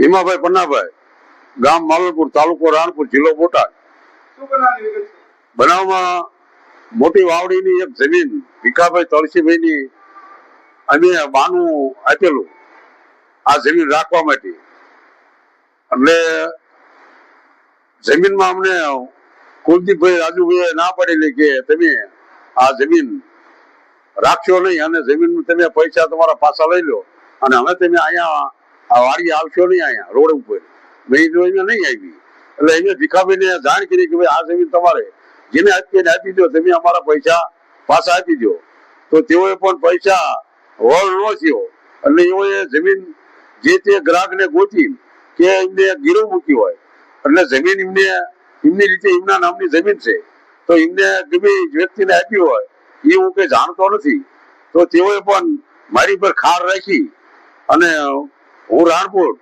ભીમાભાઈ પન્નાભાઈ, ગામ માલપુર, તાલુકો રાણપુર, જિલ્લો બોટાદ. બનાવમાં મોટી વાવડીની એક જમીન ભીખાભાઈ તળસીભાઈની અમે બાનું આપેલું આ જમીન રાખવા માટે. એટલે જમીનમાં અમને કુલદીપભાઈ રાજુભાઈ ના પડેલી કે તમે આ જમીન રાખશો નહીં અને જમીન તમે પૈસા તમારા પાછા લઈ લો અને હવે તમે અહીંયા આ વાડી આવશો નહીં અહીંયા રોડ ઉપર. મેં અહીંયા નહીં આવી એટલે અહીંયા ભીખાભાઈને જાણ કરી કે ભાઈ આ જમીન તમારે જેને આપી દો, તમે અમારા પૈસા પાછા આપી દો. તો તેઓએ પણ પૈસા વળ ન થયો એટલે એઓએ જમીન જે તે ગ્રાહકને ગોતી કે એમને ગીરો મૂકી હોય એટલે જમીન એમની રીતે એમના નામની જમીન છે તો એમને ગમે વ્યક્તિને આપી હોય એ હું કઈ જાણતો નથી. તો તેઓએ પણ મારી પર ખાર રાખી અને હું રાણપુર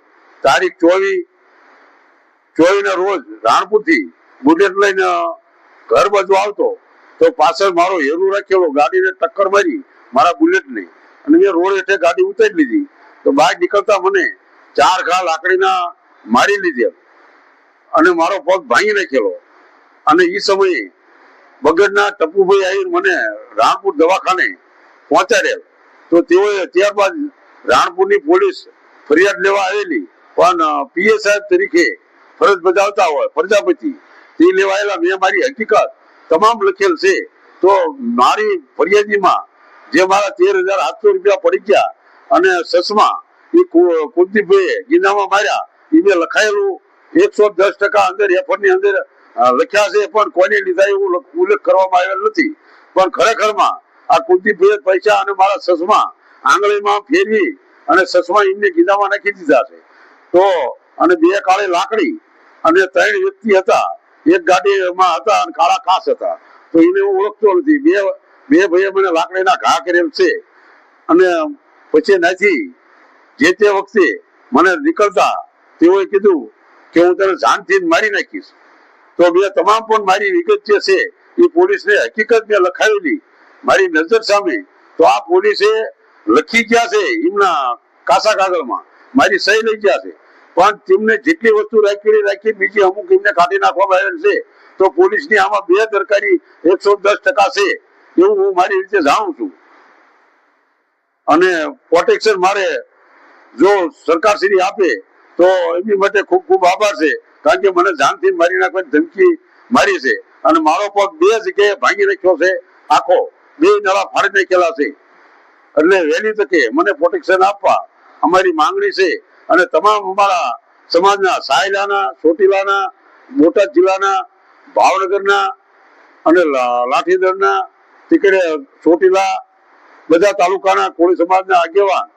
તારીખ 24 ના રોજ રાણપુર થી બુલેટ લઈને ઘર બાજુ આવતો તો પાછળ મારો હેરું રાખેલો ગાડીને ટક્કર મારી મારા બુલેટ ને અને મેં રોડ હેઠે ગાડી ઉતારી લીધી. તો બહાર નીકળતા મને 4 ઘા લાકડીના મારી લીધે અને મારો પગ ભાંગી નાખેલો. અને એ સમયે બગડના ટપુભાઈ આવીને મને રાણપુર દવાખાને પહોંચાડેલ. તો તેઓએ ત્યારબાદ રાણપુરની પોલીસ ફરિયાદ લેવા આવેલી પણ પીએ સાહેબ તરીકે ફરજ બજાવતા હોય પ્રજાપતિ તે લેવા આવેલા. મેં મારી હકીકત તમામ લખેલ છે. તો મારી ફરિયાદીમાં જે મારા 13,700 રૂપિયા પડી ગયા અને સસમા એ કુલદીપભાઈ ગીનામાં માર્યા એ મેં લખાયેલું 110% અંદર એફઆર ની અંદર લખ્યા છે પણ કોઈને લીધા એવું ઉલ્લેખ કરવામાં આવેલ નથી. પણ ખરેખરમાં આ કુલદીપભાઈ પૈસા અને મારા સસમા આંગળીમાં ફેરવી અને સસમા એમને ગીધામાં નાખી દીધા છે. તો અને 2 કાળી લાકડી અને 3 વ્યક્તિ હતા, એક ગાડીમાં હતા અને કાળા કાચ હતા. તો એને હું ઓળખતો નથી. બે ભાઈએ મને લાકડીના ઘા કરેલ છે અને પછી નથી જે તે વખતે મને નીકળતા તેઓએ કીધું કે હું તને જાનથી મારી નાખીશ. તો મેં તમામ પણ મારી વિગત જે છે એ પોલીસને હકીકત મેં લખાવેલી મારી નજર સામે. તો આ પોલીસે લખી ગયા છે એમના કાસા કાગળમાં મારી સહી લઈ ગયા છે પણ તેમને જેટલી વસ્તુ રાખી બીજી અમુક એમને કાઢી નાખવામાં આવેલ છે. તો પોલીસની આમાં બેદરકારી 110% છે એવું હું મારી રીતે જાણું છું. અને પ્રોટેક્શન મારે જો સરકારશ્રી આપે તો એની માટે ખૂબ ખૂબ આભાર છે કારણ કે મને જાનથી મારી નાખવાની ધમકી મારી છે અને મારો પગ 2 જગ્યાએ ભાંગી નાખ્યો છે, આખો 2 નળા ફાડી નાખેલા છે. એટલે વહેલી તકે મને પ્રોટેક્શન આપવા અમારી માંગણી છે. અને તમામ અમારા સમાજના સાયલાના, ચોટીલાના, બોટાદ જિલ્લાના, ભાવનગરના અને લાઠીદળના, તીકડે ચોટીલા બધા તાલુકાના કોળી સમાજના આગેવાન,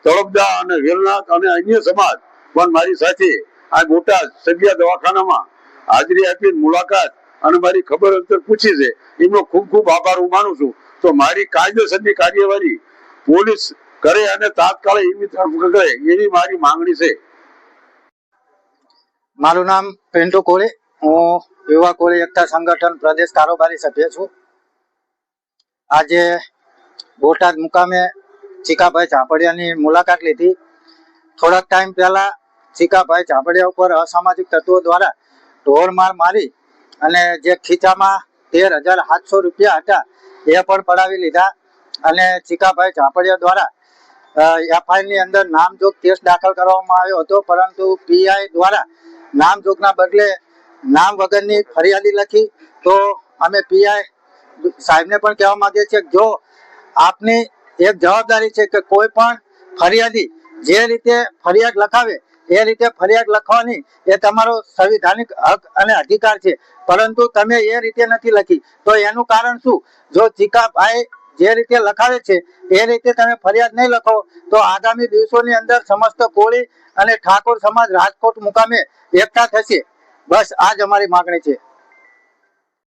તળપદા અને વેલનાથ અને અન્ય સમાજ પણ મારી સાથે આ બોટાદ સગિયા દવાખાનામાં હાજરી આપી મુલાકાત અને મારી ખબર અંતર પૂછી છે. એમનો ખૂબ ખૂબ આભાર હું માનું છું. તો મારી કાયદેસરની કાર્યવાહી પોલીસ કરે અને તાત્કાલિક એમની તરફ કરે એવી મારી માંગણી છે. મારું નામ પિન્ટુ કોળી, હું યુવા કોળી એકતા સંગઠન પ્રદેશ કારોબારી સભ્ય છું. આજે બોટાદ મુકામે ચીકાભાઈ ઝાપડિયાની મુલાકાત લીધી. થોડાક ટાઈમ પહેલા ચીકાભાઈ ઝાપડિયા ઉપર અસામાજિક તત્વો દ્વારા ઢોરમાર મારી અને જે ખીચામાં 13,700 રૂપિયા હતા એ પણ પડાવી લીધા. અને ચીકાભાઈ ઝાપડિયા દ્વારા એફઆઈઆર ની અંદર નામજોગ કેસ દાખલ કરવામાં આવ્યો હતો પરંતુ પીઆઈ દ્વારા નામજોગના બદલે નામ વગરની ફરિયાદી લખી. તો અમે પીઆઈ સાહેબને પણ કહેવા માંગીએ છીએ કે જો આપની એક જવાબદારી છે કે કોઈ પણ ફરિયાદી જે રીતે ફરિયાદ લખાવે એ રીતે ફરિયાદ લખવાની એ તમારો સંવિધાનિક હક અને અધિકાર છે પરંતુ તમે એ રીતે નથી લખી. તો એનું કારણ શું? જો ચીકાભાઈ જે રીતે લખાવે છે એ રીતે તમે ફરિયાદ નહીં લખો તો આગામી દિવસોની અંદર સમસ્ત કોળી અને ઠાકોર સમાજ રાજકોટ મુકામે એકઠા થશે. બસ આ જ અમારી માંગણી છે.